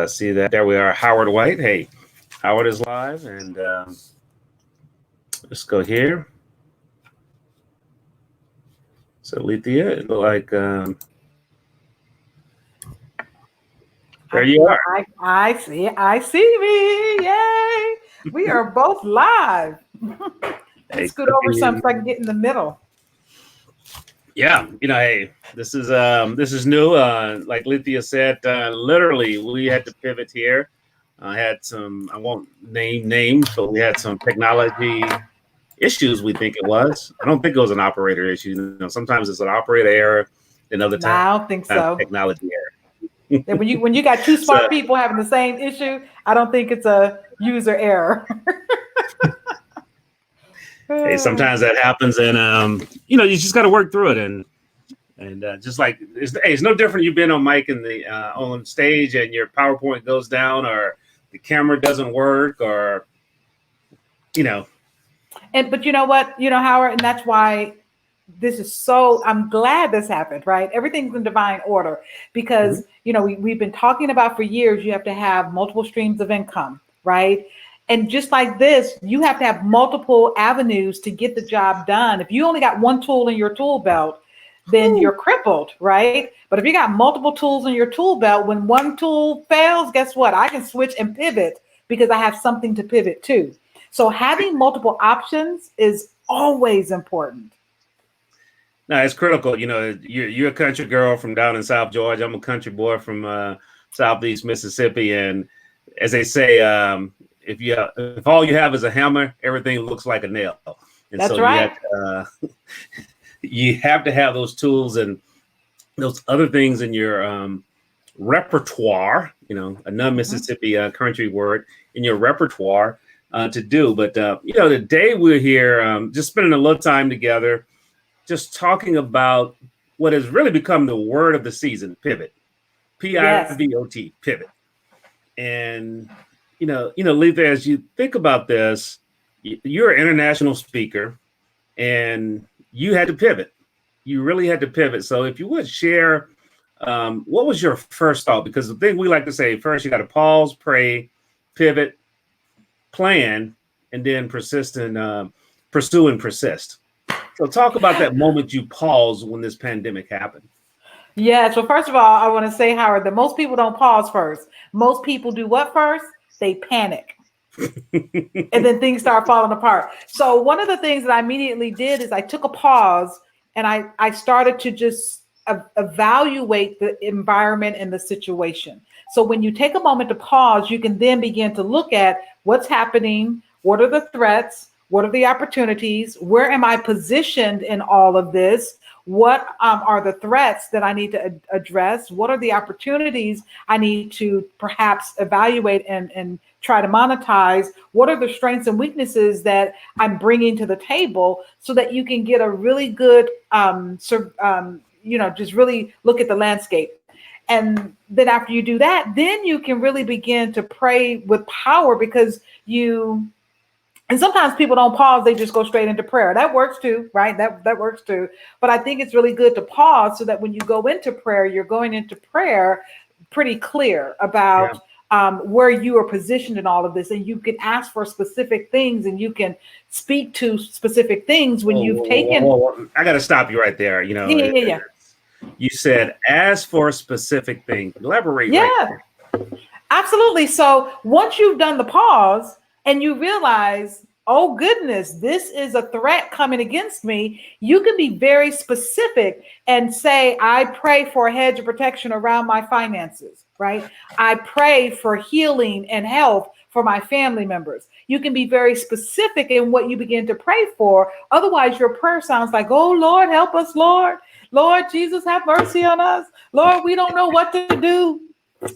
see that. There we are, Howard White. Hey, Howard is live, and let's go here. So Lethia, it look like there you are. I see. I see me. Yay! We are both live. Let me Hey, scoot over some so I can get in the middle. yeah, hey, this is new. Like Lethia said, literally we had to pivot here. I had some, I won't name names, but we had some technology issues. We think it was. I don't think it was an operator issue. Sometimes it's an operator error, and other Nah, times I don't think so. technology error. And when you got two So, smart people having the same issue, I don't think it's a user error. hey, sometimes that happens, and you just got to work through it, and just like it's no different. You've been on mic in the on stage, and your PowerPoint goes down, or the camera doesn't work, or But you know what, Howard, and that's why this is so, I'm glad this happened, right? Everything's in divine order because, we've been talking about for years, you have to have multiple streams of income, right? And just like this, you have to have multiple avenues to get the job done. If you only got one tool in your tool belt, then you're crippled, right? But if you got multiple tools in your tool belt, when one tool fails, guess what? I can switch and pivot because I have something to pivot to. So having multiple options is always important. No, it's critical. You're a country girl from down in South Georgia. I'm a country boy from Southeast Mississippi, and as they say, if all you have is a hammer, everything looks like a nail. And That's so right. You have to have those tools and those other things in your repertoire. A non-Mississippi country word in your repertoire to do. But today we're here just spending a little time together, just talking about what has really become the word of the season: pivot, P-I-V-O-T, pivot. And Lethia, as you think about this, you're an international speaker, and you had to pivot. You really had to pivot. So if you would share, what was your first thought? Because the thing we like to say, first you got to pause, pray, pivot, plan, and then persist and pursue and persist. So talk about that moment you paused when this pandemic happened. Yeah. So first of all, I want to say, Howard, that most people don't pause first. Most people do what first? They panic. And then things start falling apart. So one of the things that I immediately did is I took a pause and I started to just evaluate the environment and the situation. So when you take a moment to pause, you can then begin to look at what's happening, what are the threats, what are the opportunities, where am I positioned in all of this? What are the threats that I need to address? What are the opportunities I need to perhaps evaluate and try to monetize? What are the strengths and weaknesses that I'm bringing to the table so that you can get a really good, just really look at the landscape. And then after you do that, then you can really begin to pray with power because and sometimes people don't pause, they just go straight into prayer. That works too, right? That works too. But I think it's really good to pause so that when you go into prayer, you're going into prayer pretty clear about where you are positioned in all of this. And you can ask for specific things and you can speak to specific things when you've taken. I got to stop you right there. Yeah. You said ask for specific things. Elaborate. Yeah, right. Absolutely. So once you've done the pause, and you realize, oh goodness, this is a threat coming against me, you can be very specific and say, I pray for a hedge of protection around my finances, right? I pray for healing and health for my family members. You can be very specific in what you begin to pray for. Otherwise, your prayer sounds like, oh Lord, help us, Lord. Lord Jesus, have mercy on us. Lord, we don't know what to do.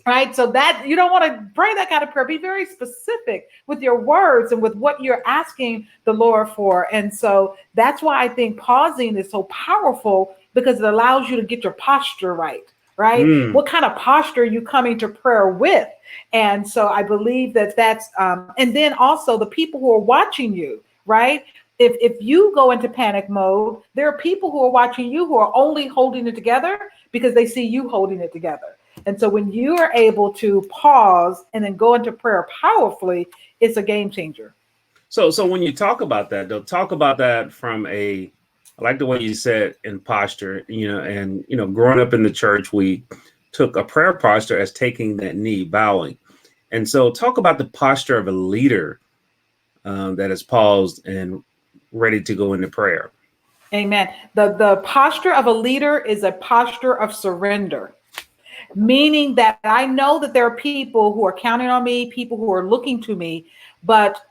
Right. So that you don't want to pray that kind of prayer. Be very specific with your words and with what you're asking the Lord for. And so that's why I think pausing is so powerful because it allows you to get your posture right. Right. What kind of posture are you coming to prayer with? And so I believe that's and then also the people who are watching you. Right. If you go into panic mode, there are people who are watching you who are only holding it together because they see you holding it together. And so when you are able to pause and then go into prayer powerfully, it's a game changer. So when you talk about that, they'll talk about that from I like the way you said in posture, and growing up in the church, we took a prayer posture as taking that knee, bowing. And so talk about the posture of a leader that is paused and ready to go into prayer. Amen. The posture of a leader is a posture of surrender, meaning that I know that there are people who are counting on me, people who are looking to me, but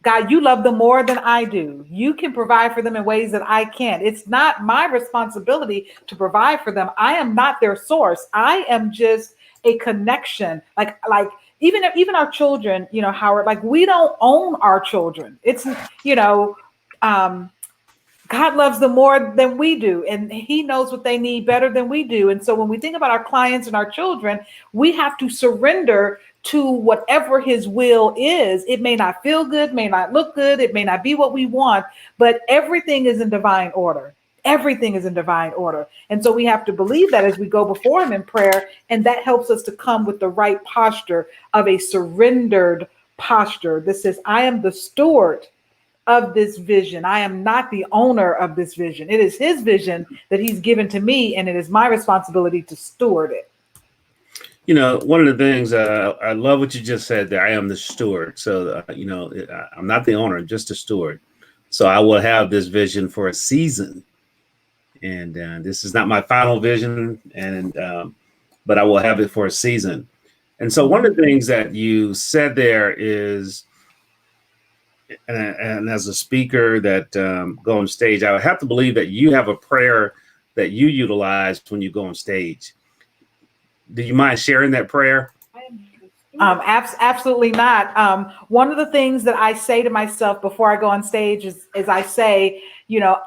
God, you love them more than I do. You can provide for them in ways that I can't. It's not my responsibility to provide for them. I am not their source. I am just a connection. Like even our children, Howard, like we don't own our children. It's, God loves them more than we do, and he knows what they need better than we do. And so when we think about our clients and our children, we have to surrender to whatever his will is. It may not feel good, may not look good, it may not be what we want, but everything is in divine order. Everything is in divine order. And so we have to believe that as we go before him in prayer, and that helps us to come with the right posture of a surrendered posture that says, I am the steward of this vision. I am not the owner of this vision. It is his vision that he's given to me, and it is my responsibility to steward it. One of the things I love what you just said there. I am the steward. So, I'm not the owner, I'm just a steward. So I will have this vision for a season. And this is not my final vision, but I will have it for a season. And so one of the things that you said there is, and as a speaker that go on stage, I would have to believe that you have a prayer that you utilize when you go on stage. Do you mind sharing that prayer? Absolutely not. One of the things that I say to myself before I go on stage is I say,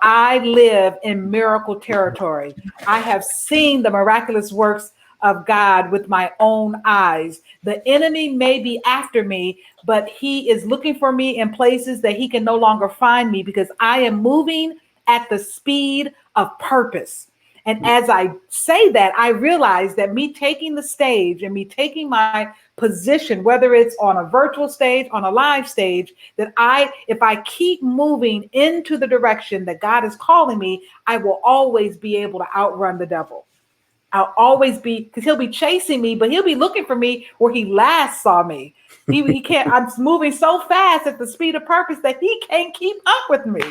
I live in miracle territory. I have seen the miraculous works of God with my own eyes. The enemy may be after me, but he is looking for me in places that he can no longer find me, because I am moving at the speed of purpose. And as I say that, I realize that me taking the stage and me taking my position, whether it's on a virtual stage, on a live stage, that if I keep moving into the direction that God is calling me, I will always be able to outrun the devil. I'll always be, because he'll be chasing me, but he'll be looking for me where he last saw me. He can't, I'm moving so fast at the speed of purpose that he can't keep up with me.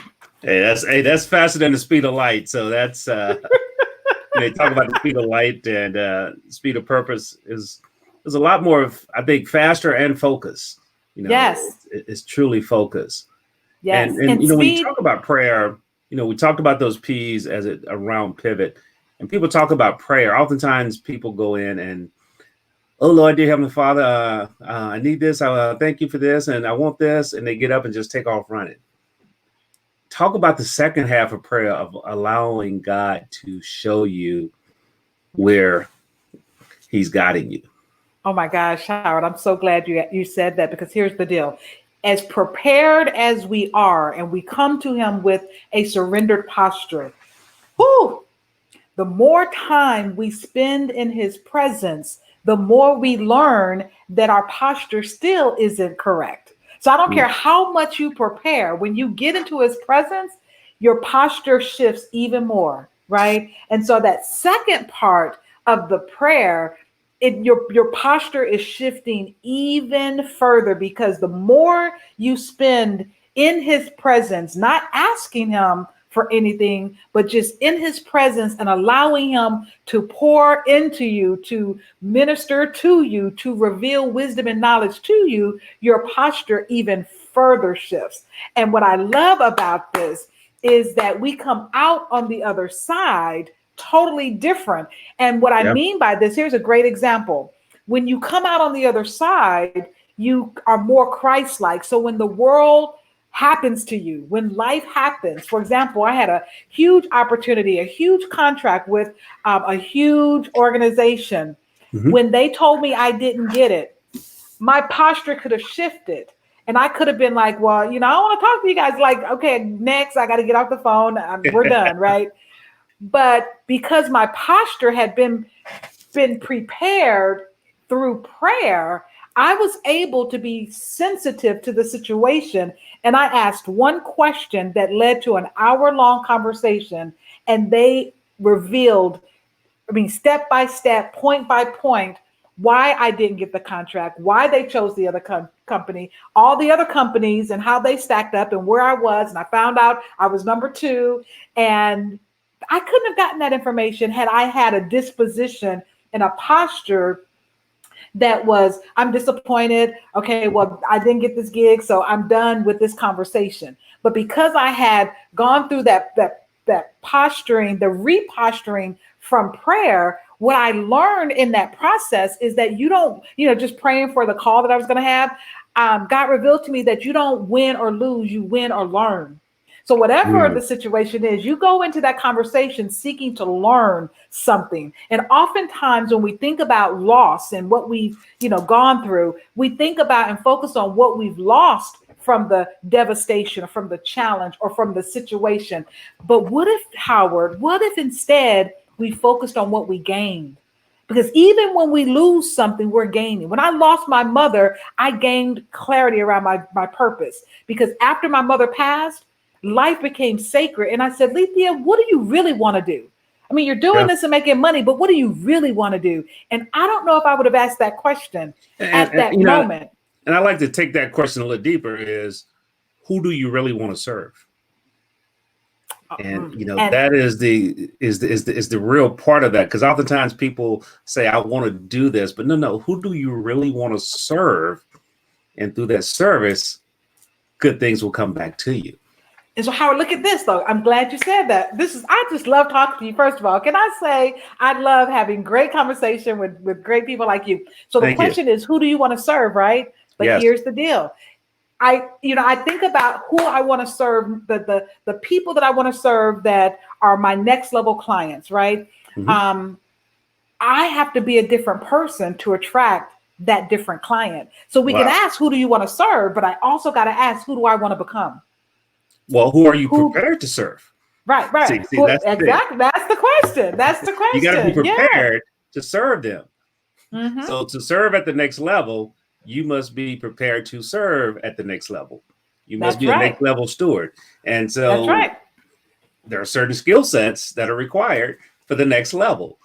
That's faster than the speed of light. So that's, they talk about the speed of light, and speed of purpose is a lot more of, I think, faster and focus. Yes. It's truly focus. Yes. And when you talk about prayer, we talked about those P's as a round pivot. And people talk about prayer. Oftentimes people go in and, oh, Lord, dear Heavenly Father, I need this. I thank you for this. And I want this. And they get up and just take off running. Talk about the second half of prayer, of allowing God to show you where he's guiding you. Oh, my gosh, Howard, I'm so glad you said that, because here's the deal. As prepared as we are, and we come to him with a surrendered posture, the more time we spend in his presence, the more we learn that our posture still isn't correct. So I don't care how much you prepare. When you get into his presence, your posture shifts even more, right? And so that second part of the prayer, your posture is shifting even further, because the more you spend in his presence, not asking him for anything, but just in his presence and allowing him to pour into you, to minister to you, to reveal wisdom and knowledge to you, your posture even further shifts. And what I love about this is that we come out on the other side totally different. And what I mean by this, here's a great example. When you come out on the other side, you are more Christ-like. So when the world happens to you, when life happens, for example, I had a huge opportunity, a huge contract with a huge organization. When they told me I didn't get it, my posture could have shifted. And I could have been like, well, I don't want to talk to you guys. Like, okay, next, I got to get off the phone. We're done, right? But because my posture had been been prepared through prayer, I was able to be sensitive to the situation. And I asked one question that led to an hour-long conversation, and they revealed, step by step, point by point, why I didn't get the contract, why they chose the other company, all the other companies and how they stacked up and where I was. And I found out I was number 2. And I couldn't have gotten that information had I had a disposition and a posture that was, I'm disappointed. Okay, well, I didn't get this gig, so I'm done with this conversation. But because I had gone through that posturing, the reposturing from prayer, what I learned in that process is that you don't, just praying for the call that I was going to have, God revealed to me that you don't win or lose, you win or learn. So whatever the situation is, you go into that conversation seeking to learn something. And oftentimes when we think about loss and what we've, gone through, we think about and focus on what we've lost from the devastation or from the challenge or from the situation. But what if instead we focused on what we gained? Because even when we lose something, we're gaining. When I lost my mother, I gained clarity around my purpose. Because after my mother passed, life became sacred. And I said, Lethia, what do you really want to do? You're doing this and making money, but what do you really want to do? And I don't know if I would have asked that question at that moment. And I like to take that question a little deeper is, who do you really want to serve? And that is the real part of that, because oftentimes people say, I want to do this, but no, who do you really want to serve? And through that service, good things will come back to you. And so, Howard, look at this, though. I'm glad you said that. I just love talking to you, first of all. Can I say I love having great conversation with great people like you. So the question is, who do you want to serve, right? But here's the deal. I think about who I want to serve, the people that I want to serve that are my next level clients, right? Mm-hmm. I have to be a different person to attract that different client. So we can ask, who do you want to serve? But I also got to ask, who do I want to become? Well, who are you prepared to serve? Right. See, exactly. That's the question. You got to be prepared to serve them. Mm-hmm. So to serve at the next level, you must be prepared to serve at the next level. You must be a next level steward. And so there are certain skill sets that are required for the next level.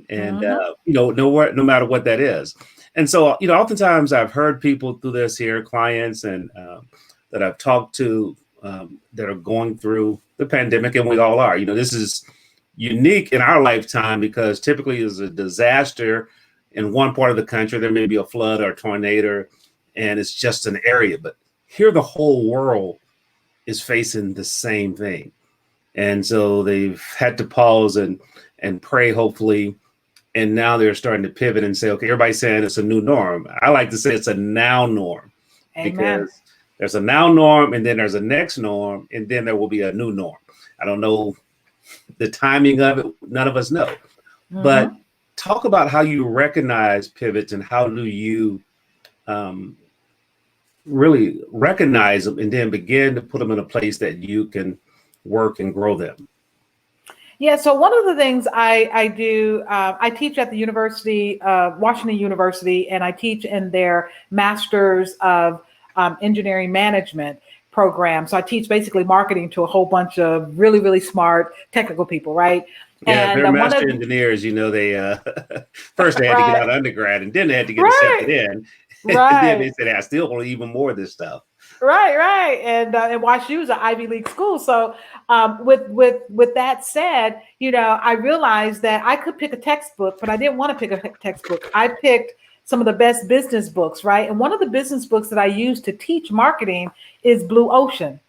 And, no matter what that is. And so, oftentimes I've heard people through this here, clients and that I've talked to that are going through the pandemic, and we all are. This is unique in our lifetime because typically there's a disaster in one part of the country. There may be a flood or a tornado, and it's just an area. But here the whole world is facing the same thing. And so they've had to pause and pray, hopefully. And now they're starting to pivot and say, okay, everybody's saying it's a new norm. I like to say it's a now norm. Amen. Because there's a now norm, and then there's a next norm, and then there will be a new norm. I don't know the timing of it. None of us know. Mm-hmm. But talk about how you recognize pivots and how do you really recognize them and then begin to put them in a place that you can work and grow them. Yeah, so one of the things I do, I teach at the University, Washington University, and I teach in their Masters of Engineering Management program. So I teach basically marketing to a whole bunch of really, really smart technical people, right? Yeah, and they're master engineers, they first they had to get out of undergrad, and then they had to get accepted in. And then they said, I still want even more of this stuff. Right. And WashU is an Ivy League school. So with that said, I realized that I could pick a textbook, but I didn't want to pick a textbook. I picked some of the best business books, right? And one of the business books that I use to teach marketing is Blue Ocean.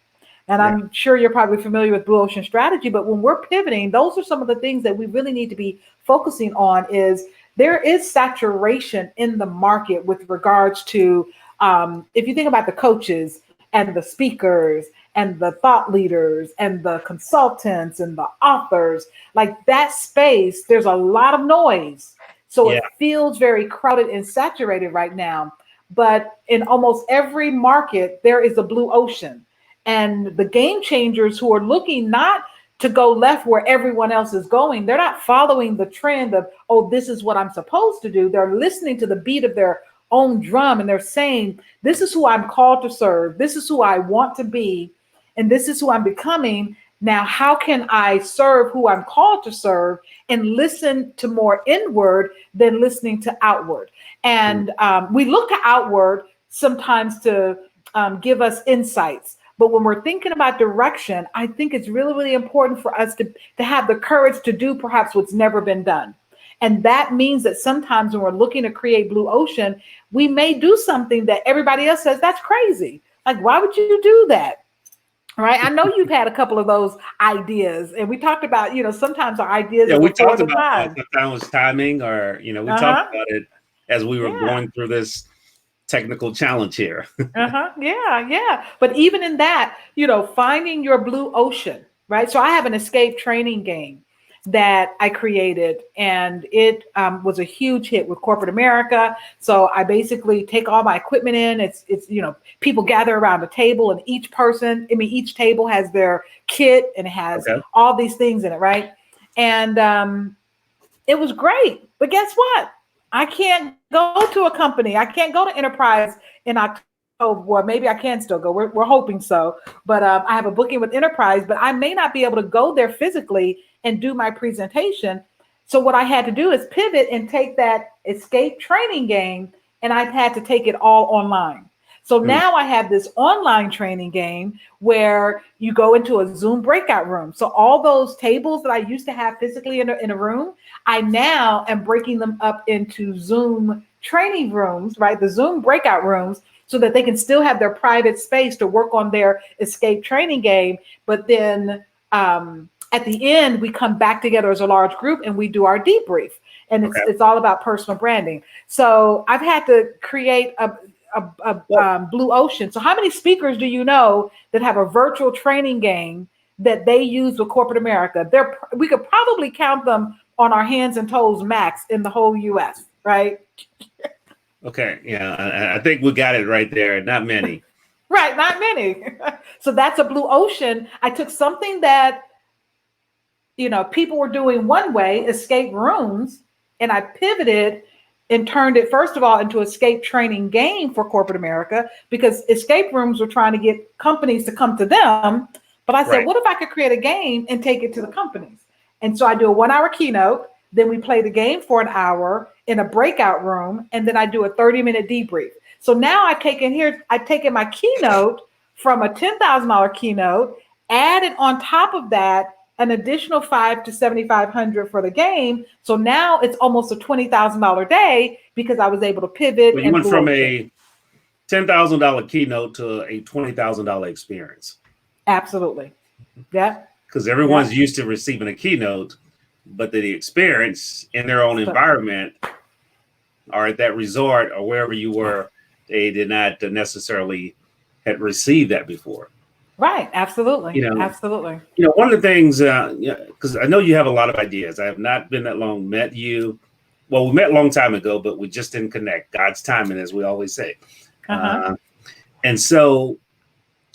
And I'm sure you're probably familiar with Blue Ocean strategy, but when we're pivoting, those are some of the things that we really need to be focusing on. Is there is saturation in the market with regards to, if you think about the coaches and the speakers and the thought leaders and the consultants and the authors, like that space, there's a lot of noise. So it feels very crowded and saturated right now. But in almost every market, there is a blue ocean. And the game changers who are looking not to go left where everyone else is going. They're not following the trend of, oh, this is what I'm supposed to do. They're listening to the beat of their own drum, and they're saying, this is who I'm called to serve. This is who I want to be. And this is who I'm becoming. Now, how can I serve who I'm called to serve and listen to more inward than listening to outward? And we look to outward sometimes to give us insights. But when we're thinking about direction, I think it's really, really important for us to have the courage to do perhaps what's never been done. And that means that sometimes when we're looking to create blue ocean, we may do something that everybody else says, that's crazy. Like, why would you do that? Right. I know you've had a couple of those ideas, and we talked about, sometimes our ideas. Yeah, we talked about sometimes timing, or, we talked about it as we were going through this technical challenge here. Yeah. But even in that, finding your blue ocean, right? So I have an escape training game that I created, and it was a huge hit with corporate America. So I basically take all my equipment in. It's people gather around a table, and each table has their kit, and it has all these things in it, right? And it was great. But guess what? I can't go to a company. I can't go to Enterprise in October. Well, maybe I can still go. We're hoping so. But I have a booking with Enterprise, but I may not be able to go there physically and do my presentation. So what I had to do is pivot and take that escape training game, and I've had to take it all online. So now I have this online training game where you go into a Zoom breakout room. So all those tables that I used to have physically in a room, I now am breaking them up into Zoom training rooms, right? The Zoom breakout rooms, so that they can still have their private space to work on their escape training game. But then at the end, we come back together as a large group and we do our debrief. And it's all about personal branding. So I've had to create a blue ocean. So how many speakers do you know that have a virtual training game that they use with corporate America? We could probably count them on our hands and toes max in the whole US, right? Okay. Yeah. I think we got it right there. Not many. Right. Not many. So that's a blue ocean. I took something that, people were doing one way, escape rooms, and I pivoted and turned it, first of all, into escape training game for corporate America, because escape rooms were trying to get companies to come to them. But I said, what if I could create a game and take it to the companies? And so I do a 1-hour keynote. Then we play the game for an hour in a breakout room. And then I do a 30-minute debrief. So now I've taken my keynote from a $10,000 keynote, added on top of that an additional $500 to $7,500 for the game. So now it's almost a $20,000 day because I was able to pivot. Well, you went from a $10,000 keynote to a $20,000 experience. Absolutely. Yeah. Because everyone's used to receiving a keynote, but the experience in their own environment or at that resort or wherever you were, they did not necessarily had received that before. Right. Absolutely. Absolutely. One of the things, because I know you have a lot of ideas. I have not been that long met you. Well, we met a long time ago, but we just didn't connect. God's timing, as we always say. And so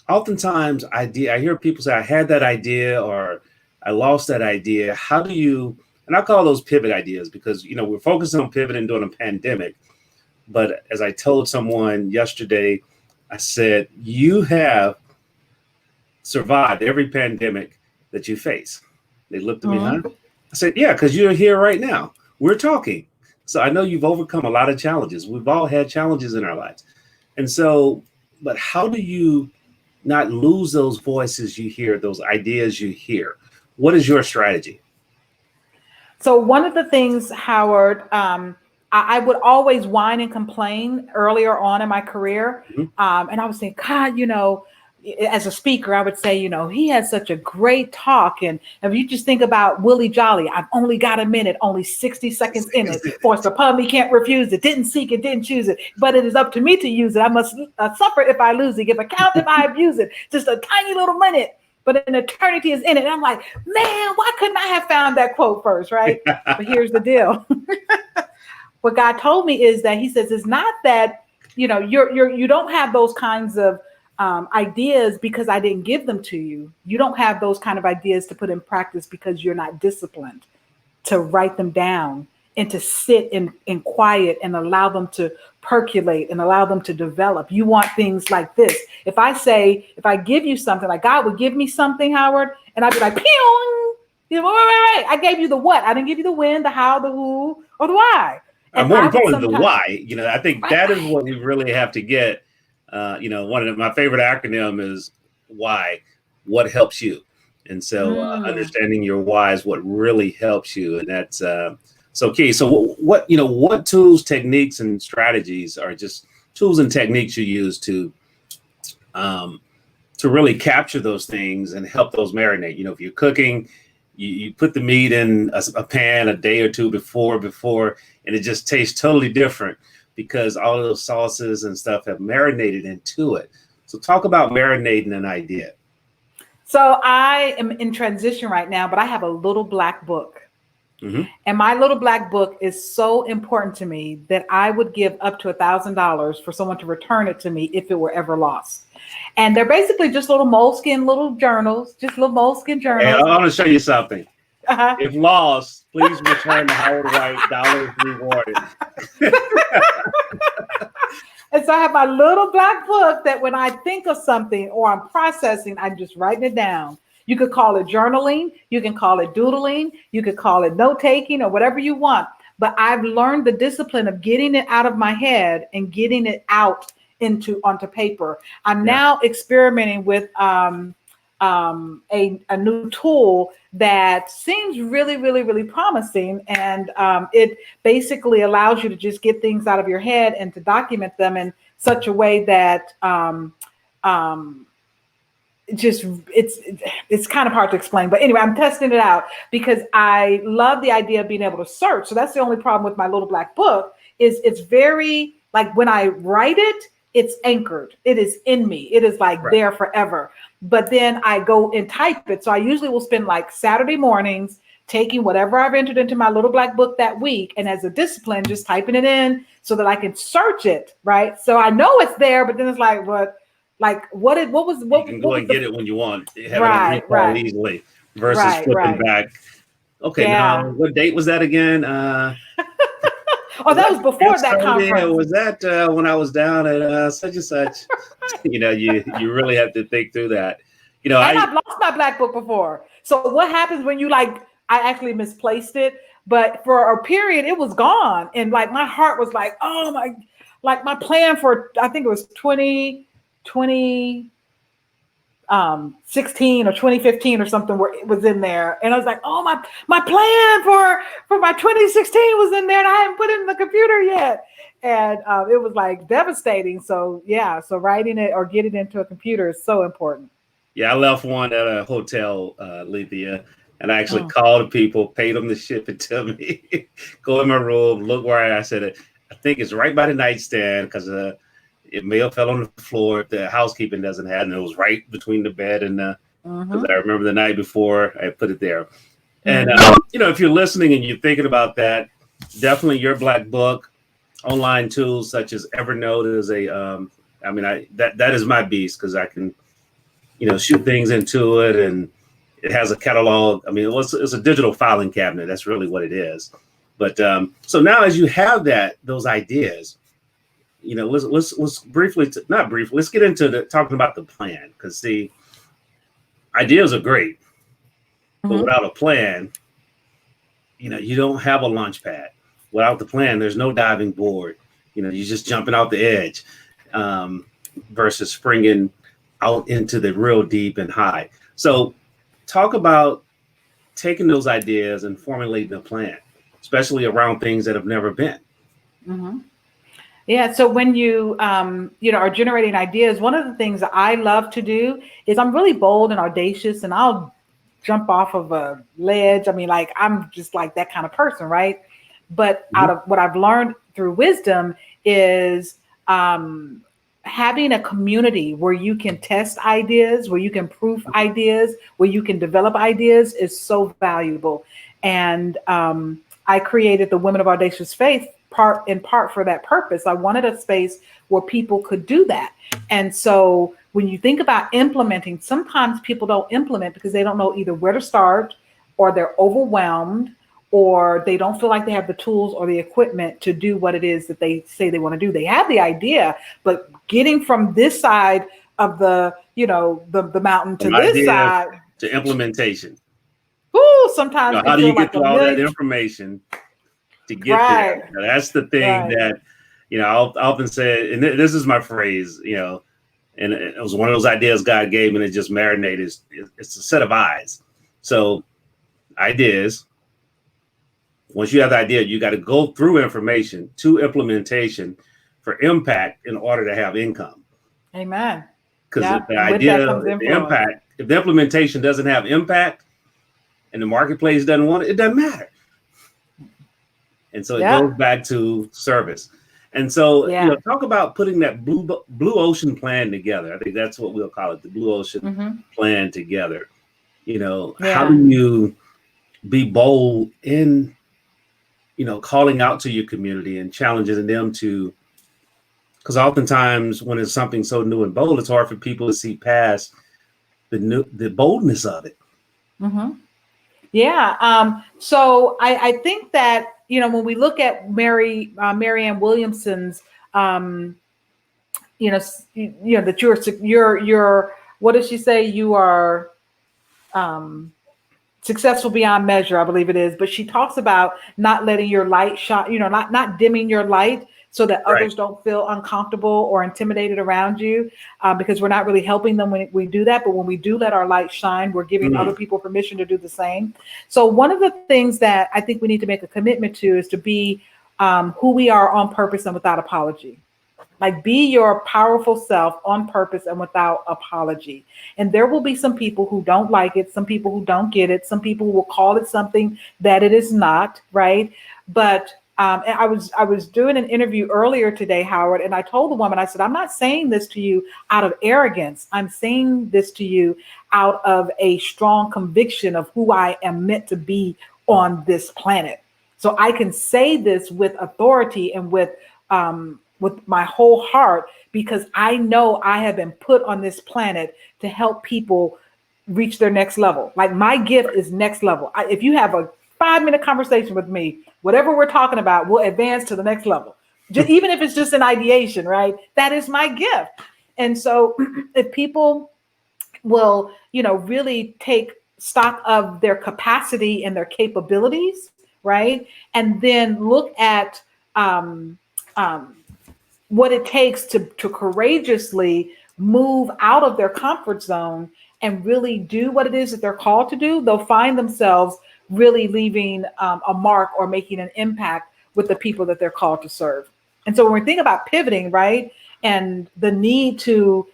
oftentimes I hear people say, I had that idea or I lost that idea. How do you, and I call those pivot ideas because, we're focusing on pivoting during a pandemic. But as I told someone yesterday, I said, you have survived every pandemic that you face. They looked at me, huh? I said, yeah, because you're here right now. We're talking. So I know you've overcome a lot of challenges. We've all had challenges in our lives. And so, but how do you not lose those voices you hear, those ideas you hear? What is your strategy? So one of the things, Howard, I would always whine and complain earlier on in my career. And I was saying, God, as a speaker, I would say, he has such a great talk. And if you just think about Willie Jolly, I've only got a minute, only 60 seconds in it. Forced upon me, can't refuse it. Didn't seek it, didn't choose it. But it is up to me to use it. I must suffer if I lose it. Give account if I abuse it. Just a tiny little minute. But an eternity is in it. And I'm like, man, why couldn't I have found that quote first, right? But here's the deal. What God told me is that he says, it's not that, you don't have those kinds of ideas because I didn't give them to you. You don't have those kind of ideas to put in practice because you're not disciplined to write them down and to sit in quiet and allow them to percolate and allow them to develop. You want things like this. If I give you something, like God would give me something, Howard, and I'd be like, pew, you know, right. I gave you the what. I didn't give you the when, the how, the who, or the why. And more importantly, the why. You know, I think that is what we really have to get. You know, one of my favorite acronym is why. What helps you? And so understanding your why is what really helps you, and that's so key. So what tools, techniques, and strategies are just tools and techniques you use to really capture those things and help those marinate. You know, if you're cooking, you put the meat in a pan a day or two before, and it just tastes totally different because all of those sauces and stuff have marinated into it. So talk about marinating an idea. So I am in transition right now, but I have a little black book. And my little black book is so important to me that I would give up to $1,000 for someone to return it to me if it were ever lost. And they're basically just little moleskin little journals, just little moleskin journals. Hey, I want to show you something. If lost, please return the Howard White $1 rewarded. And so I have my little black book that when I think of something or I'm processing, I'm just writing it down. You could call it journaling. You can call it doodling. You could call it note taking or whatever you want. But I've learned the discipline of getting it out of my head and getting it out onto paper. I'm now experimenting with a new tool that seems really, really, really promising. And it basically allows you to just get things out of your head and to document them in such a way that it's kind of hard to explain. But anyway, I'm testing it out because I love the idea of being able to search. So that's the only problem with my little black book is it's very, like when I write it, it's anchored. It is in me. It is like there forever. But then I go and type it. So I usually will spend like Saturday mornings taking whatever I've entered into my little black book that week. And as a discipline, just typing it in so that I can search it. Right. So I know it's there, but then it's like, what you can go and get it when you want. Have right, it on easily versus flipping back. Okay, now what date was that again? Oh, that was before that conference. Was that when I was down at such and such? You know, you really have to think through that. You know, I've lost my black book before. So what happens when you I actually misplaced it, but for a period it was gone, and like my heart was like, oh my, like my plan for I think it was 2016 or 2015 or something where it was in there. And I was like, oh, my plan for my 2016 was in there and I hadn't put it in the computer yet. And it was like devastating. So yeah, so writing it or getting it into a computer is so important. Yeah, I left one at a hotel, Lethia, and I actually called people, paid them to ship it to me. Go in my room, look where I said it. I think it's right by the nightstand because it may have fell on the floor if the housekeeping doesn't have it, and it was right between the bed and because I remember the night before I put it there. And you know, if you're listening and you're thinking about that, definitely your black book, online tools such as Evernote is that is my beast because I can, you know, shoot things into it and it has a catalog. I mean, it's a digital filing cabinet. That's really what it is. But so now as you have those ideas, you know, let's briefly, let's get into talking about the plan, because see, ideas are great, but without a plan, you know, you don't have a launch pad. Without the plan, there's no diving board. You know, you're just jumping out the edge versus springing out into the real deep and high. So talk about taking those ideas and formulating a plan, especially around things that have never been. Yeah. So when you, are generating ideas, one of the things that I love to do is I'm really bold and audacious, and I'll jump off of a ledge. I mean, like, I'm just like that kind of person. Right. But out of what I've learned through wisdom is having a community where you can test ideas, where you can proof ideas, where you can develop ideas is so valuable. And I created the Women of Audacious Faith in part for that purpose. I wanted a space where people could do that. And so when you think about implementing, sometimes people don't implement because they don't know either where to start, or they're overwhelmed, or they don't feel like they have the tools or the equipment to do what it is that they say they want to do. They have the idea, but getting from this side of the, the mountain to From this idea side, to implementation. sometimes How it do you feels get like a through all that million. information to get there? Right, That's the thing right. that, I often say, and this is my phrase, and it was one of those ideas God gave me that just marinated. It's a set of eyes. So ideas, once you have the idea, you got to go through information to implementation for impact in order to have income. Amen. Because Yeah, and with that comes if the influence. impact, if the implementation doesn't have impact and the marketplace doesn't want it, it doesn't matter. And so it Yeah, goes back to service. And so, yeah. talk about putting that blue ocean plan together. I think that's what we'll call it, the blue ocean plan together. How Yeah. do you be bold in, calling out to your community and challenging them to, because oftentimes when it's something so new and bold, it's hard for people to see past the boldness of it. Yeah. So I think that, when we look at Marianne Williamson's, that you're, what does she say? You are, successful beyond measure, I believe it is. But she talks about not letting your light shine, not dimming your light so that Right. others don't feel uncomfortable or intimidated around you, because we're not really helping them when we do that. But when we do let our light shine, we're giving other people permission to do the same. So one of the things that I think we need to make a commitment to is to be who we are on purpose and without apology. Like, be your powerful self on purpose and without apology. And there will be some people who don't like it, some people who don't get it, some people will call it something that it is not, right? But and I was doing an interview earlier today, Howard, and I told the woman, I said, I'm not saying this to you out of arrogance. I'm saying this to you out of a strong conviction of who I am meant to be on this planet. So I can say this with authority and with my whole heart, because I know I have been put on this planet to help people reach their next level. Like, my gift is next level. If you have a 5-minute conversation with me, whatever we're talking about, we'll advance to the next level. Even if it's just an ideation, right? That is my gift. And so if people will, really take stock of their capacity and their capabilities, right? And then look at what it takes to courageously move out of their comfort zone and really do what it is that they're called to do, they'll find themselves really leaving a mark or making an impact with the people that they're called to serve. And so when we think about pivoting, right, and the need to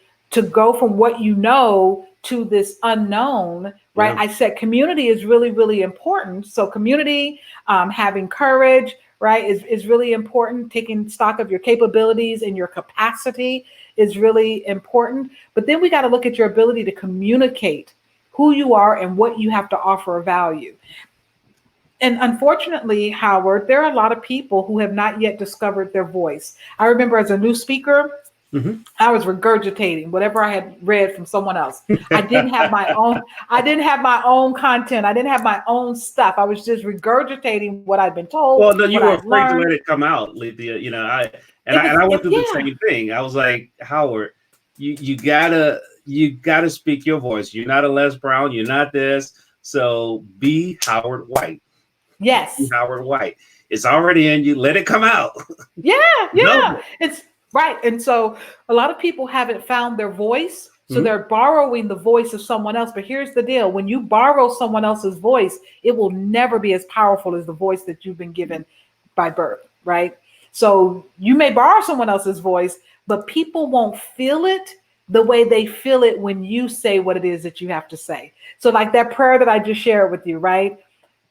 go from what you know to this unknown, right? Yeah. I said community is really, really important. So community, having courage, right, is really important. Taking stock of your capabilities and your capacity is really important. But then we got to look at your ability to communicate who you are and what you have to offer of value. And unfortunately, Howard, there are a lot of people who have not yet discovered their voice. I remember as a new speaker, I was regurgitating whatever I had read from someone else. I didn't have my own content. I didn't have my own stuff. I was just regurgitating what I'd been told. Well, no, you what were I'd afraid to learned. let it come out, Lethia. I went through the same thing. I was like, Howard, you gotta speak your voice. You're not a Les Brown. You're not this. So be Howard White. Yes. Be Howard White. It's already in you. Let it come out. Yeah. It's right. And so a lot of people haven't found their voice. So they're borrowing the voice of someone else. But here's the deal. When you borrow someone else's voice, it will never be as powerful as the voice that you've been given by birth, right? So you may borrow someone else's voice, but people won't feel it the way they feel it when you say what it is that you have to say. So like that prayer that I just shared with you, right?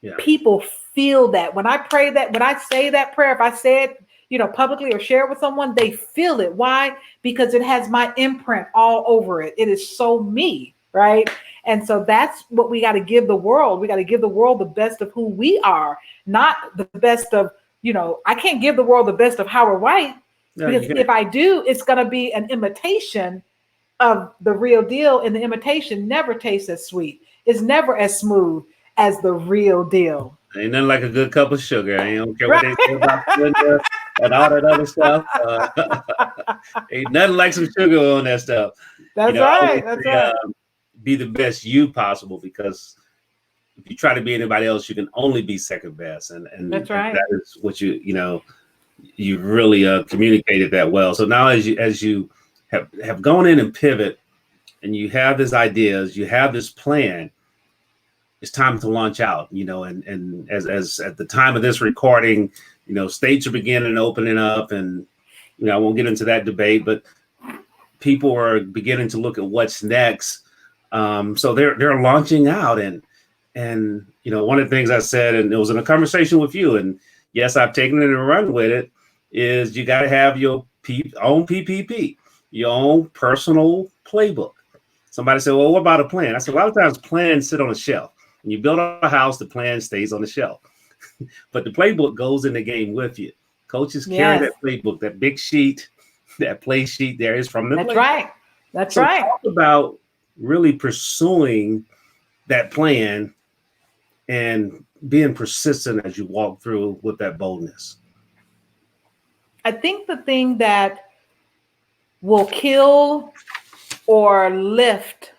Yeah. People feel that. When I pray that, when I say that prayer, if I say it, publicly or share it with someone, they feel it. Why? Because it has my imprint all over it. It is so me, right? And so that's what we got to give the world. We got to give the world the best of who we are, not the best of, I can't give the world the best of Howard White, because if I do, it's going to be an imitation of the real deal, and the imitation never tastes as sweet. It's never as smooth as the real deal. Ain't nothing like a good cup of sugar. I don't care what Right. they say about sugar and all that other stuff. Ain't nothing like some sugar on that stuff. That's I always right. That's say, right. be the best you possible, because if you try to be anybody else, you can only be second best, and That's right. that is what you really communicated that well. So now, as you have gone in and pivot, and you have these ideas, you have this plan, it's time to launch out. And as at the time of this recording, states are beginning opening up, and I won't get into that debate, but people are beginning to look at what's next. So they're launching out, and one of the things I said, and it was in a conversation with you, and yes, I've taken it and run with it, is you got to have your own PPP, your own personal playbook. Somebody said, well, what about a plan? I said, a lot of times plans sit on a shelf. When you build a house, the plan stays on the shelf. But the playbook goes in the game with you. Coaches carry that playbook, that big sheet, that play sheet there is from the That's playbook. right. That's So right. talk about really pursuing that plan and being persistent as you walk through with that boldness. I think the thing that will kill or lift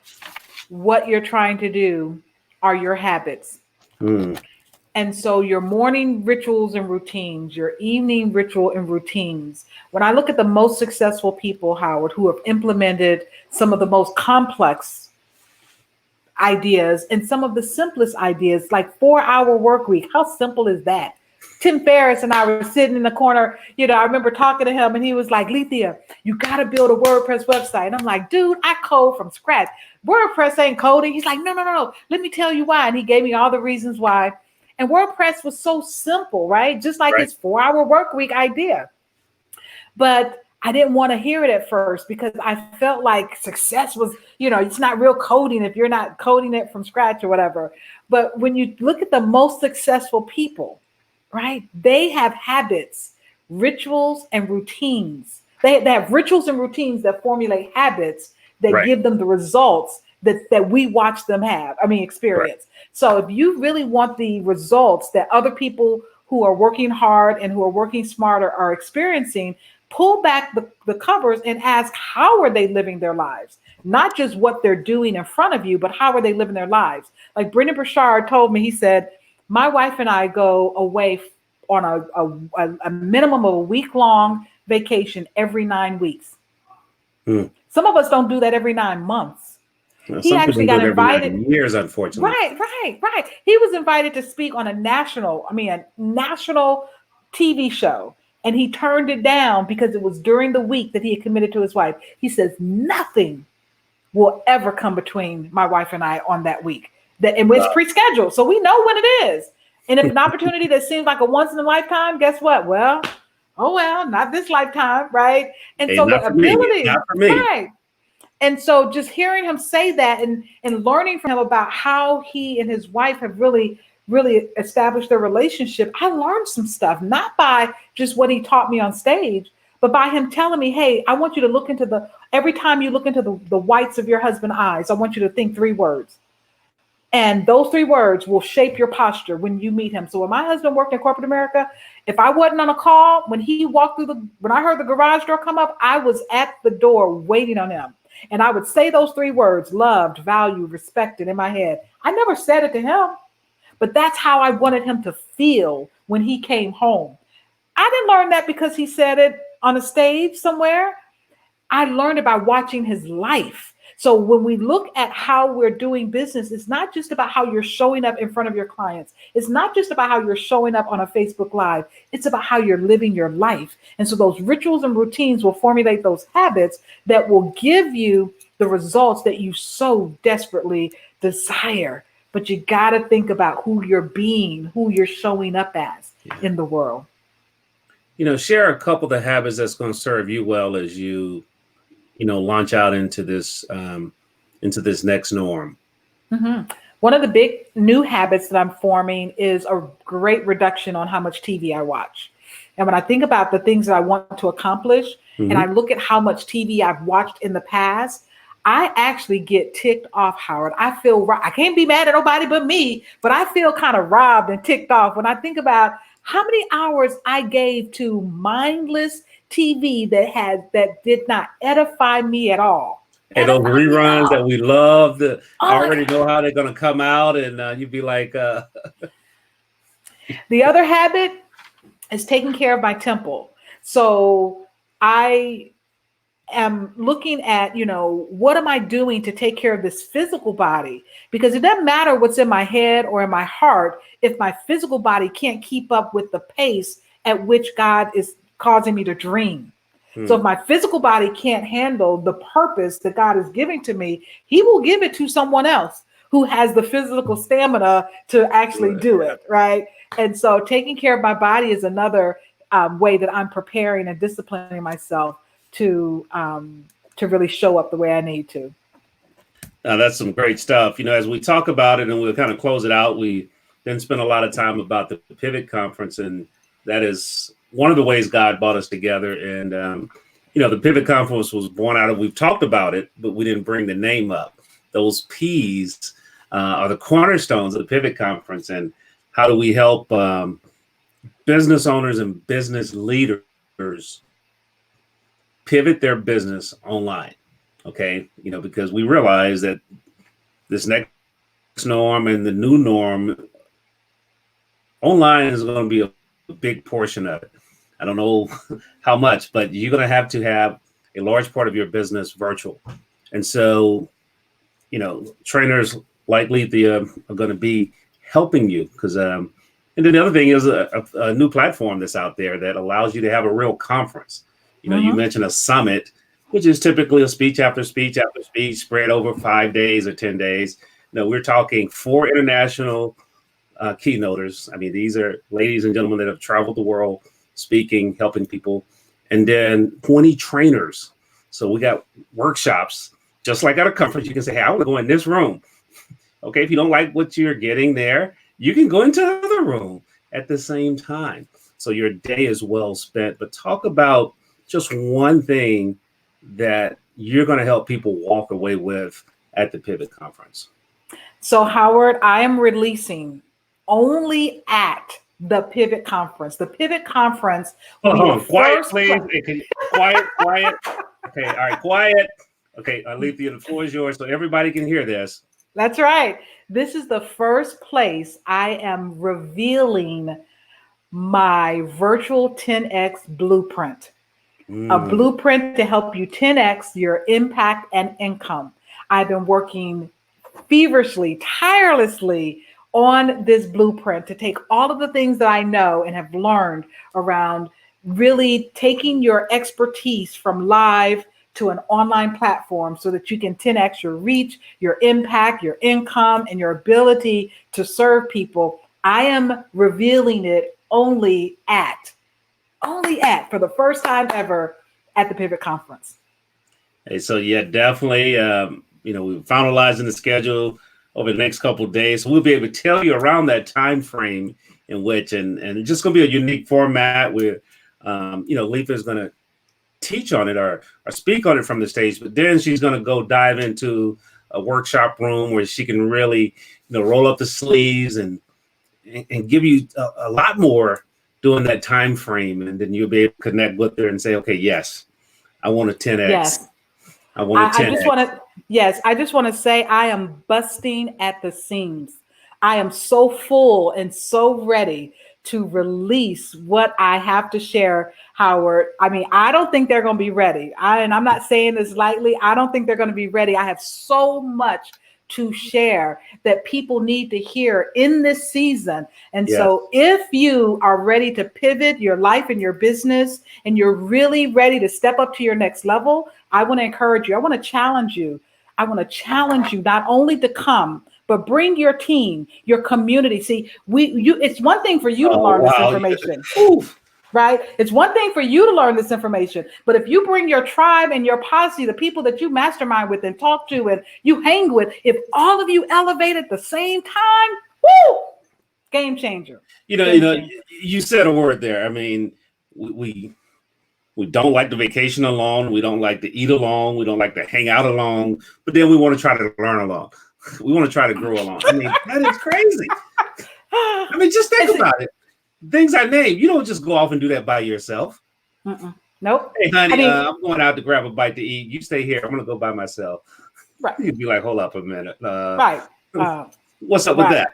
what you're trying to do are your habits. And so your morning rituals and routines, your evening ritual and routines. When I look at the most successful people, Howard, who have implemented some of the most complex ideas and some of the simplest ideas, like 4-hour work week, how simple is that? Tim Ferriss and I were sitting in the corner. I remember talking to him, and he was like, Lethia, you got to build a WordPress website. And I'm like, dude, I code from scratch. WordPress ain't coding. He's like, no. Let me tell you why. And he gave me all the reasons why. And WordPress was so simple, right? Just like his 4-hour work week idea. But I didn't want to hear it at first, because I felt like success was, it's not real coding if you're not coding it from scratch or whatever. But when you look at the most successful people, right, they have habits, rituals, and routines. They have rituals and routines that formulate habits that give them the results that we watch them experience. Right. So if you really want the results that other people who are working hard and who are working smarter are experiencing, pull back the covers and ask, how are they living their lives? Not just what they're doing in front of you, but how are they living their lives? Like Brendan Burchard told me, he said, my wife and I go away on a minimum of a week-long vacation every 9 weeks. Some of us don't do that every 9 months. He actually got invited every 9 years, unfortunately. Right. He was invited to speak on a national TV show, and he turned it down because it was during the week that he had committed to his wife. He says, nothing will ever come between my wife and I on that week. And it's pre-scheduled, so we know when it is. And if an opportunity that seems like a once in a lifetime, guess what? Well, not this lifetime, right? And so the ability, right? And so just hearing him say that and learning from him about how he and his wife have really established their relationship, I learned some stuff, not by just what he taught me on stage, but by him telling me, hey, I want you to look into every time you look into the whites of your husband's eyes, I want you to think 3 words. And those 3 words will shape your posture when you meet him. So when my husband worked in corporate America, if I wasn't on a call, when he walked through when I heard the garage door come up, I was at the door waiting on him. And I would say those 3 words, loved, valued, respected, in my head. I never said it to him, but that's how I wanted him to feel when he came home. I didn't learn that because he said it on a stage somewhere. I learned it by watching his life. So when we look at how we're doing business, it's not just about how you're showing up in front of your clients. It's not just about how you're showing up on a Facebook Live. It's about how you're living your life. And so those rituals and routines will formulate those habits that will give you the results that you so desperately desire. But you got to think about who you're being, who you're showing up as in the world. Share a couple of the habits that's going to serve you well as you launch out into this next norm. Mm-hmm. One of the big new habits that I'm forming is a great reduction on how much TV I watch. And when I think about the things that I want to accomplish, and I look at how much TV I've watched in the past, I actually get ticked off, Howard. I feel I can't be mad at nobody but me, but I feel kind of robbed and ticked off when I think about how many hours I gave to mindless TV that did not edify me at all. And those Edify me at reruns that all. we love, I Oh my already God. know how they're going to come out, and you'd be like, The other habit is taking care of my temple. So I am looking at, what am I doing to take care of this physical body? Because it doesn't matter what's in my head or in my heart if my physical body can't keep up with the pace at which God is causing me to dream. So if my physical body can't handle the purpose that God is giving to me, he will give it to someone else who has the physical stamina to actually do it, right? And so taking care of my body is another way that I'm preparing and disciplining myself to really show up the way I need to. Now, that's some great stuff. As we talk about it and we'll kind of close it out, we then spend a lot of time about the Pivot Conference, and that is one of the ways God brought us together. And, the Pivot Conference was born out of, we've talked about it, but we didn't bring the name up. Those P's are the cornerstones of the Pivot Conference. And how do we help business owners and business leaders pivot their business online? Okay, because we realize that this next norm and the new norm, online is going to be a big portion of it. I don't know how much, but you're going to have a large part of your business virtual. And so, trainers like Lethia are going to be helping you because, and then the other thing is a new platform that's out there that allows you to have a real conference. You mentioned a summit, which is typically a speech after speech after speech spread over 5 days or 10 days. We're talking 4 international keynoters. I mean, these are ladies and gentlemen that have traveled the world speaking, helping people, and then 20 trainers. So we got workshops, just like at a conference. You can say, hey, I want to go in this room. Okay, if you don't like what you're getting there, you can go into another room at the same time. So your day is well spent. But talk about just one thing that you're going to help people walk away with at the Pivot Conference. So, Howard, I am releasing only at the Pivot Conference. The Pivot Conference will be the quiet, first please. Quiet. Okay, all right, quiet. Okay, Lethia, the floor is yours so everybody can hear this. That's right. This is the first place I am revealing my virtual 10X blueprint. A blueprint to help you 10X your impact and income. I've been working feverishly, tirelessly on this blueprint to take all of the things that I know and have learned around really taking your expertise from live to an online platform so that you can 10X your reach, your impact, your income, and your ability to serve people. I am revealing it only for the first time ever at the Pivot Conference. Hey, so yeah, definitely. We're finalizing the schedule over the next couple of days, so we'll be able to tell you around that time frame in which, and it's just going to be a unique format where, Lethia is going to teach on it or speak on it from the stage, but then she's going to go dive into a workshop room where she can really, roll up the sleeves and give you a lot more during that time frame, and then you'll be able to connect with her and say, okay, yes, I want a 10X. Yes. I want a 10X. I just want to say I am busting at the seams. I am so full and so ready to release what I have to share, Howard. I mean, I don't think they're going to be ready. And I'm not saying this lightly. I don't think they're going to be ready. I have so much to share that people need to hear in this season. And so if you are ready to pivot your life and your business, and you're really ready to step up to your next level, I want to encourage you. I want to challenge you. Not only to come, but bring your team, your community. See, it's one thing for you to learn this information. Right? It's one thing for you to learn this information, but if you bring your tribe and your posse, the people that you mastermind with and talk to and you hang with, if all of you elevate at the same time, woo, game changer. You said a word there. I mean, we We don't like to vacation alone. We don't like to eat alone. We don't like to hang out alone. But then we want to try to learn alone. We want to try to grow alone. I mean, that is crazy. I mean, just think about it. Things I named, you don't just go off and do that by yourself. Nope. Hey, honey, I'm going out to grab a bite to eat. You stay here. I'm going to go by myself. Right. You'd be like, hold up a minute. Right. What's up with that?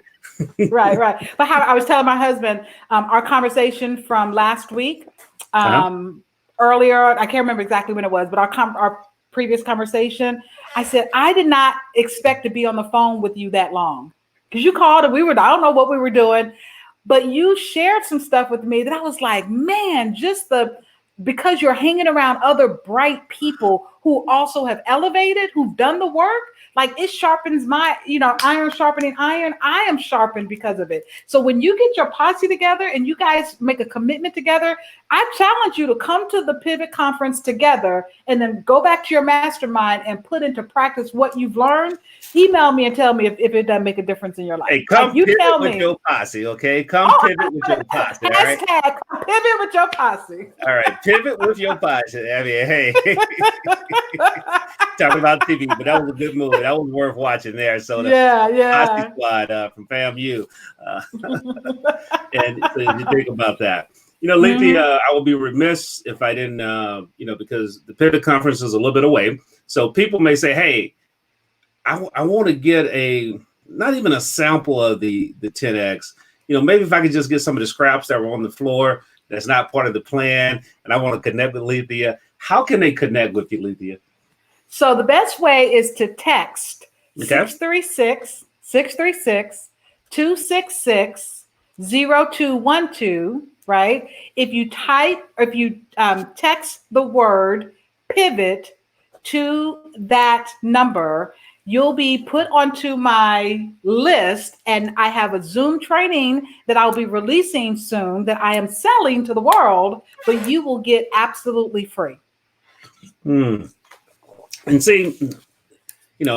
Right. But how I was telling my husband, our conversation from last week, earlier, I can't remember exactly when it was, but our previous conversation, I said, I did not expect to be on the phone with you that long. Because you called and I don't know what we were doing, but you shared some stuff with me that I was like, man, because you're hanging around other bright people who also have elevated, who've done the work, like it sharpens my, iron sharpening iron. I am sharpened because of it. So when you get your posse together and you guys make a commitment together, I challenge you to come to the Pivot Conference together and then go back to your mastermind and put into practice what you've learned. Email me and tell me if it doesn't make a difference in your life. Hey, come pivot with your posse, okay? Come pivot with your posse, all right? Hashtag pivot with your posse. All right, pivot with your posse. I mean, hey. Talking about TV, but that was a good movie. That was worth watching there. So the Posse Squad from FAMU. And so you think about that. Lethia, I would be remiss if I didn't, because the Pivot Conference is a little bit away. So people may say, hey, I want to get not even a sample of the 10X. Maybe if I could just get some of the scraps that were on the floor that's not part of the plan, and I want to connect with Lethia. How can they connect with you, Lethia? So the best way is to text 636-266-0212, right? If you text the word pivot to that number, you'll be put onto my list, and I have a Zoom training that I'll be releasing soon that I am selling to the world, but you will get absolutely free. And see,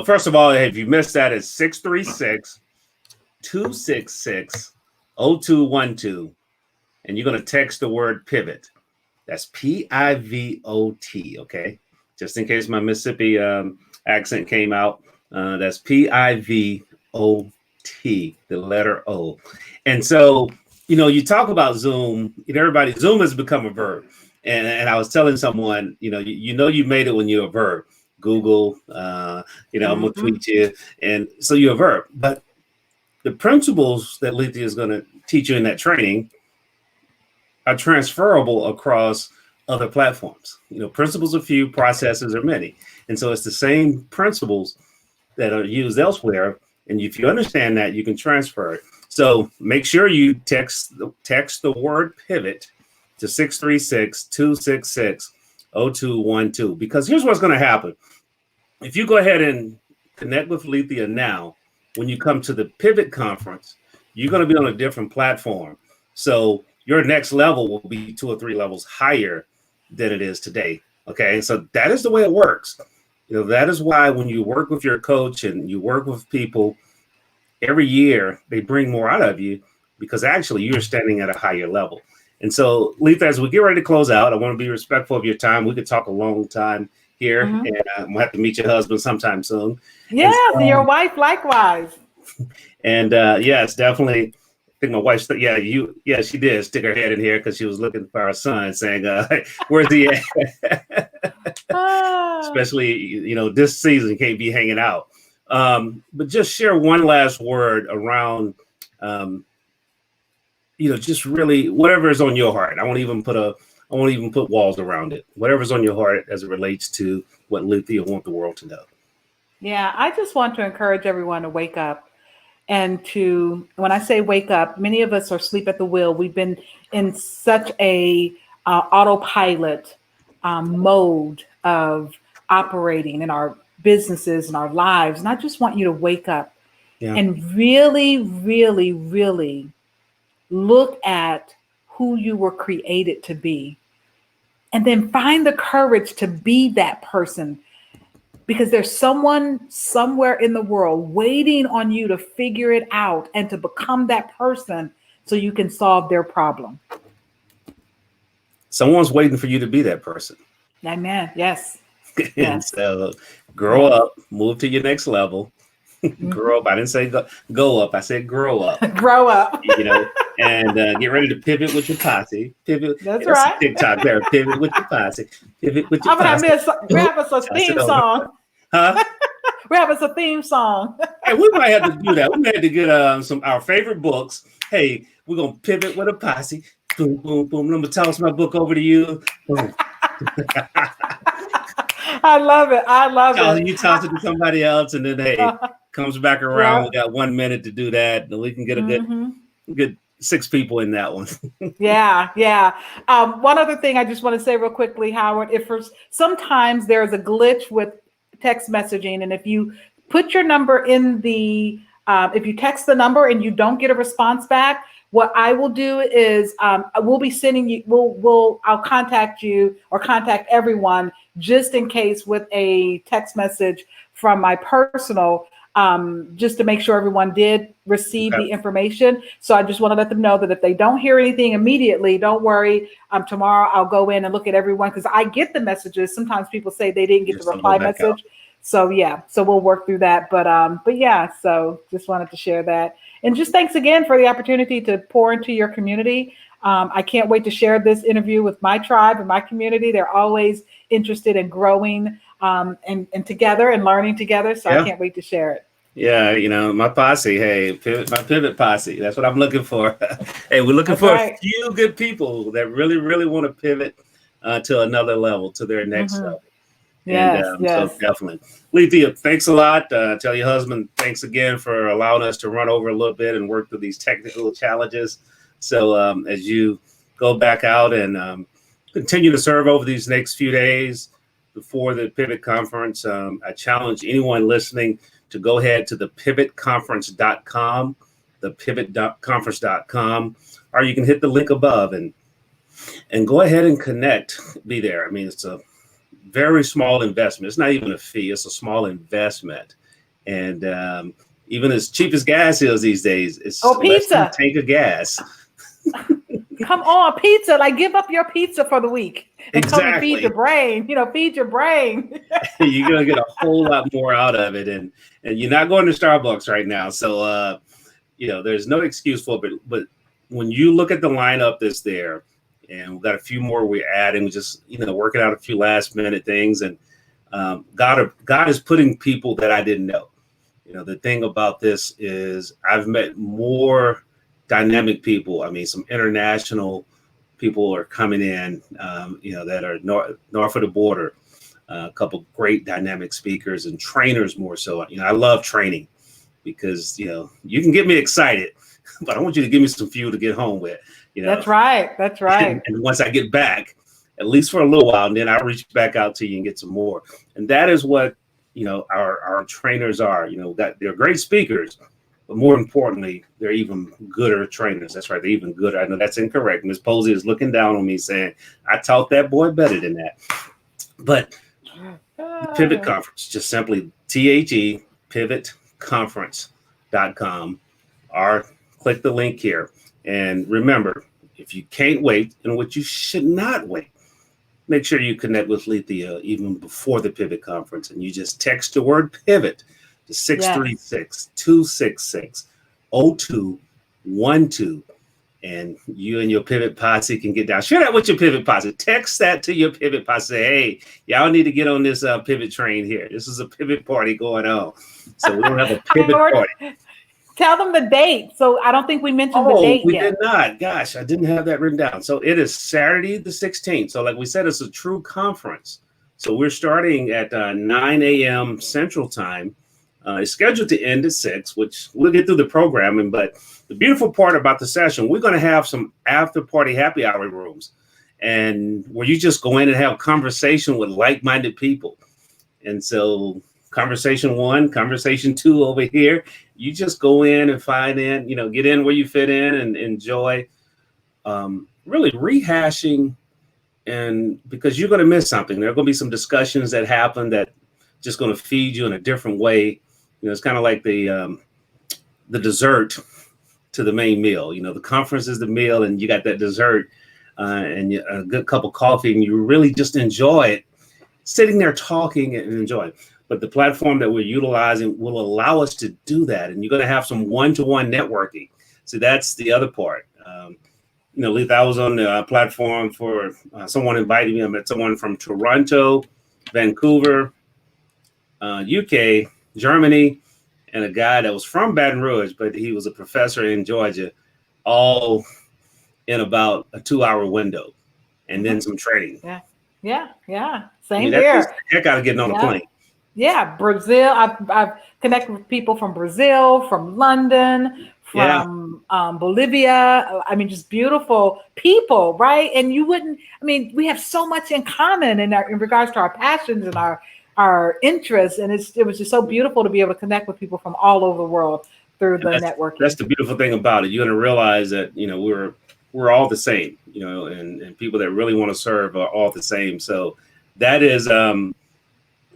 first of all, if you missed that, it's 636-266-0212. And you're going to text the word pivot. That's PIVOT, okay? Just in case my Mississippi accent came out. That's PIVOT, the letter O. And so, you talk about Zoom, Zoom has become a verb. And I was telling someone, you made it when you're a verb. Google, I'm gonna tweet you, and so you're a verb. But the principles that Lethia is going to teach you in that training are transferable across other platforms. Principles are few, processes are many, and so it's the same principles that are used elsewhere. And if you understand that, you can transfer it. So make sure you text the word pivot to 636-266-0212, because here's what's going to happen. If you go ahead and connect with Lethia now, when you come to the Pivot Conference, you're going to be on a different platform. So your next level will be 2 or 3 levels higher than it is today. Okay. So that is the way it works. That is why when you work with your coach and you work with people, every year they bring more out of you, because actually you're standing at a higher level. And so, Lethia, as we get ready to close out, I want to be respectful of your time. We could talk a long time here, and we'll have to meet your husband sometime soon. Yes, and your wife likewise. And yes, definitely. I think my wife, she did stick her head in here because she was looking for our son, saying, "Where's he at?" Especially, this season can't be hanging out. But just share one last word around, just really whatever is on your heart. I won't even put walls around it. Whatever's on your heart as it relates to what Lethia wants the world to know. Yeah, I just want to encourage everyone to wake up. And when I say wake up, many of us are asleep at the wheel. We've been in such a autopilot mode of operating in our businesses and our lives. And I just want you to wake up and really, really, really look at who you were created to be. And then find the courage to be that person. Because there's someone somewhere in the world waiting on you to figure it out and to become that person so you can solve their problem. someone's waiting for you to be that person. Amen. Yes. And Yes. so grow up, move to your next level. Grow up. I didn't say go up. I said grow up. Grow up. You know, and get ready to pivot with your posse. Pivot. That's That's right. TikTok there. Pivot with your posse. Pivot with your I'm gonna posse. have us a theme song. Huh? We have us a theme song. Hey, we might have to do that. We might have to get some our favorite books. Hey, we're gonna pivot with a posse. Boom, boom, boom. I'm gonna toss my book over to you. Boom. I love it. I love it. You toss it to somebody else, and then hey, comes back around. Yeah. We got 1 minute to do that, and we can get a good 6 people in that one. Yeah. One other thing I just want to say real quickly, Howard, sometimes there's a glitch with text messaging, and if you put your number in the, if you text the number and you don't get a response back, what I will do is we'll be sending you, I'll contact you or contact everyone just in case with a text message from my personal, just to make sure everyone did receive the information. So I just want to let them know that if they don't hear anything immediately, don't worry. Tomorrow I'll go in and look at everyone because I get the messages. Sometimes people say they didn't get the reply message. So yeah, so we'll work through that. But yeah, so just wanted to share that. And just thanks again for the opportunity to pour into your community. I can't wait to share this interview with my tribe and my community. They're always interested in growing and together and learning together. So I can't wait to share it. Yeah, you know, my posse, hey, my pivot posse. That's what I'm looking for. Hey, we're looking for a few good people that really, really want to pivot to another level, to their next level. Yes, So definitely. Lethia, thanks a lot. Tell your husband thanks again for allowing us to run over a little bit and work through these technical challenges. So as you go back out and continue to serve over these next few days before the Pivot Conference, I challenge anyone listening to go ahead to the pivotconference.com, the pivotconference.com, or you can hit the link above and go ahead and connect, be there. I mean, it's a very small investment. It's not even a fee. It's a small investment. And even as cheap as gas is these days, it's less than a tank of gas. Come on, pizza. Like, give up your pizza for the week and come and feed your brain. Feed your brain. You're going to get a whole lot more out of it. And you're not going to Starbucks right now. So, there's no excuse for it. But when you look at the lineup that's there, and we've got a few more we're adding, just, working out a few last minute things. And God is putting people that I didn't know. The thing about this is I've met more dynamic people. I mean, some international people are coming in, that are north of the border. A couple great dynamic speakers and trainers more so. I love training because, you can get me excited, but I want you to give me some fuel to get home with. That's right. And once I get back, at least for a little while, and then I'll reach back out to you and get some more. And that is what, our trainers are. They're great speakers, but more importantly, they're even gooder trainers. That's right. They're even gooder. I know that's incorrect. Ms. Posey is looking down on me saying, I taught that boy better than that. But Pivot Conference, just simply THE, pivotconference.com, or click the link here. And remember, if you can't wait, and what you should not wait, make sure you connect with Lethia even before the Pivot Conference, and you just text the word pivot to 636-266-0212, and you and your Pivot Posse can get down. Share that with your Pivot Posse. Text that to your Pivot Posse. Say, hey, y'all need to get on this pivot train here. This is a pivot party going on. So we don't have a pivot party. Tell them the date. So I don't think we mentioned the date yet. We did not. Gosh, I didn't have that written down. So it is Saturday the 16th. So like we said, it's a true conference. So we're starting at 9 a.m. Central Time. It's scheduled to end at 6, which we'll get through the programming. But the beautiful part about the session, we're going to have some after-party happy hour rooms, and where you just go in and have conversation with like-minded people. And so conversation 1, conversation 2 over here. You just go in and find in, get in where you fit in and enjoy really rehashing. And because you're going to miss something, there are going to be some discussions that happen that just going to feed you in a different way. It's kind of like the dessert to the main meal. The conference is the meal, and you got that dessert and a good cup of coffee, and you really just enjoy it, sitting there talking and enjoy it. But the platform that we're utilizing will allow us to do that, and you're going to have some one-to-one networking. So that's the other part. Lethia, I was on the platform for someone invited me. I met someone from Toronto, Vancouver, UK, Germany, and a guy that was from Baton Rouge, but he was a professor in Georgia, all in about a 2-hour window, and then some training. Yeah. Same That here. takes the heck out of getting on a plane. Yeah, Brazil. I've connected with people from Brazil, from London, from Bolivia. I mean, just beautiful people, right? And you wouldn't. I mean, we have so much in common in regards to our passions and our interests, and it was just so beautiful to be able to connect with people from all over the world through the networking. That's the beautiful thing about it. You're going to realize that we're all the same, and people that really want to serve are all the same. So that is.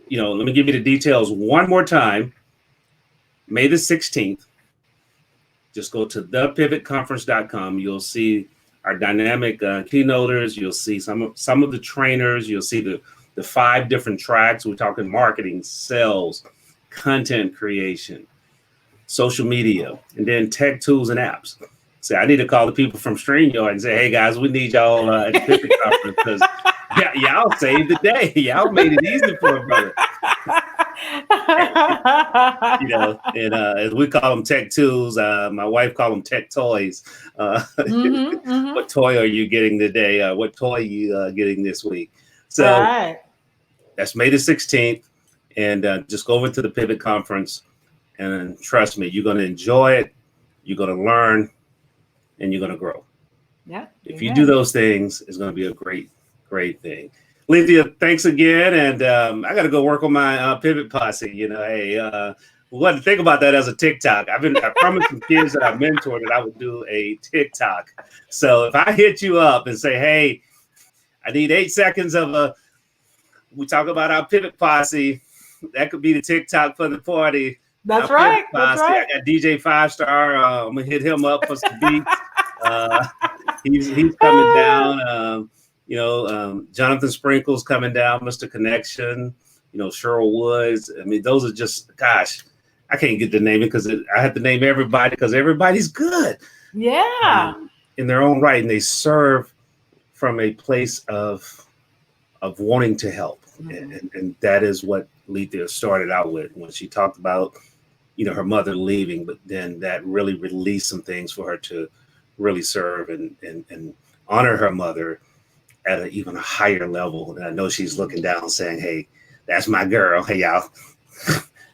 Let me give you the details one more time. May the 16th, just go to thepivotconference.com. You'll see our dynamic keynoters. You'll see some of the trainers. You'll see the 5 different tracks. We're talking marketing, sales, content creation, social media, and then tech tools and apps. So I need to call the people from StreamYard and say, hey, guys, we need y'all at the Pivot Conference because y'all saved the day. Y'all made it easy for a brother. And as we call them tech tools, my wife call them tech toys. What toy are you getting today? What toy are you getting this week? So that's May the 16th. And just go over to the Pivot Conference. And trust me, you're going to enjoy it. You're going to learn. And you're going to grow. Yeah. If you do those things, it's going to be a great, great thing. Lethia, thanks again. And I got to go work on my pivot posse. What to think about that as a TikTok. I promised some kids that I mentored that I would do a TikTok. So if I hit you up and say, hey, I need 8 seconds of we talk about our pivot posse, that could be the TikTok for the party. That's right. That's right. I got DJ 5-Star. I'm gonna hit him up for some beats. He's coming down. Jonathan Sprinkle's coming down. Mr. Connection. Cheryl Woods. I mean, those are just I can't get the name because I have to name everybody because everybody's good. Yeah. In their own right, and they serve from a place of wanting to help, and that is what Lethia started out with when she talked about her mother leaving, but then that really released some things for her to really serve and honor her mother at an even higher level. And I know she's looking down saying, hey, that's my girl. Hey, y'all.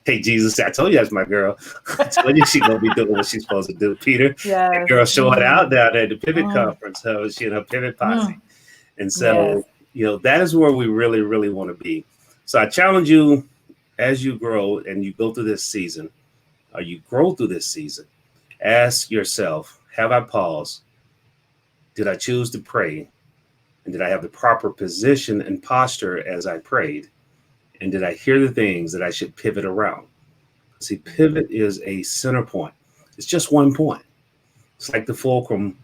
Hey, Jesus, I told you that's my girl. I told you she's going to be doing what she's supposed to do, Peter. Yes. That girl showing out down at the Pivot Conference. She and her Pivot Posse. And so, that is where we really, really want to be. So I challenge you as you grow and you go through this season, or you grow through this season, ask yourself, have I paused? Did I choose to pray? And did I have the proper position and posture as I prayed? And did I hear the things that I should pivot around? See, pivot is a center point. It's just one point. It's like the fulcrum.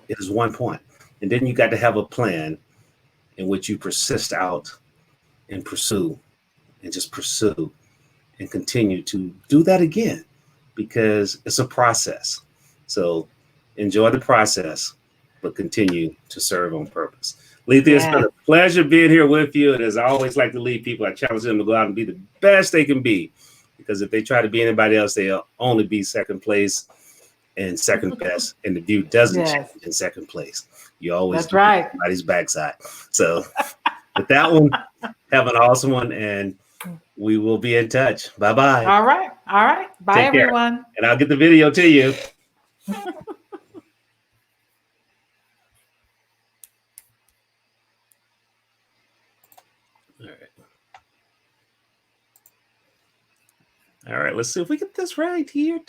It is one point. And then you got to have a plan in which you persist out and pursue and just pursue and continue to do that again because it's a process. So enjoy the process, but continue to serve on purpose. Lethia, it's been a pleasure being here with you. And as I always like to lead people, I challenge them to go out and be the best they can be. Because if they try to be anybody else, they'll only be second place and second best. And the view doesn't change in second place. You always That's right. Somebody's backside. So with that one, have an awesome one. And we will be in touch. Bye-bye. All right. Bye, Take care. everyone. And I'll get the video to you. All right, let's see if we get this right here.